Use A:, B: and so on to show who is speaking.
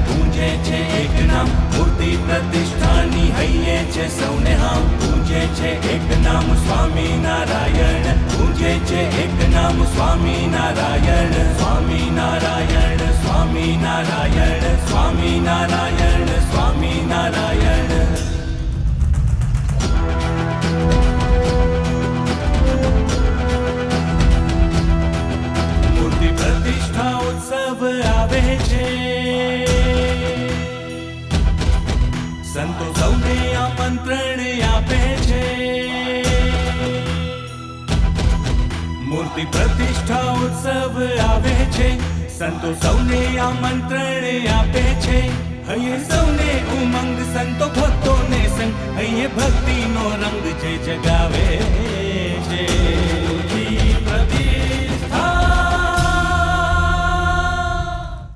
A: પૂજે છે એક નામ મૂર્તિ પ્રતિષ્ઠાની હૈયે છે સૌને હામ પૂજે છે એક નામ સ્વામિનારાયણ પૂજે છે એક નામ સ્વામિનારાયણ સ્વામિનારાયણ સ્વામિનારાયણ સ્વામિનારાયણ સ્વામિનારાયણ મૂર્તિ પ્રતિષ્ઠા ઉત્સવ આવે છે સંતો સૌને આમંત્રણ આપે છે મૂર્તિ પ્રતિષ્ઠા ઉત્સવ આવે છે સંતો સૌને આમંત્રણ આપે છે હૈયે સૌને ઉમંગ સંતો ભક્તોને સંગ હૈયે ભક્તિનો રંગ જે જગાવે છે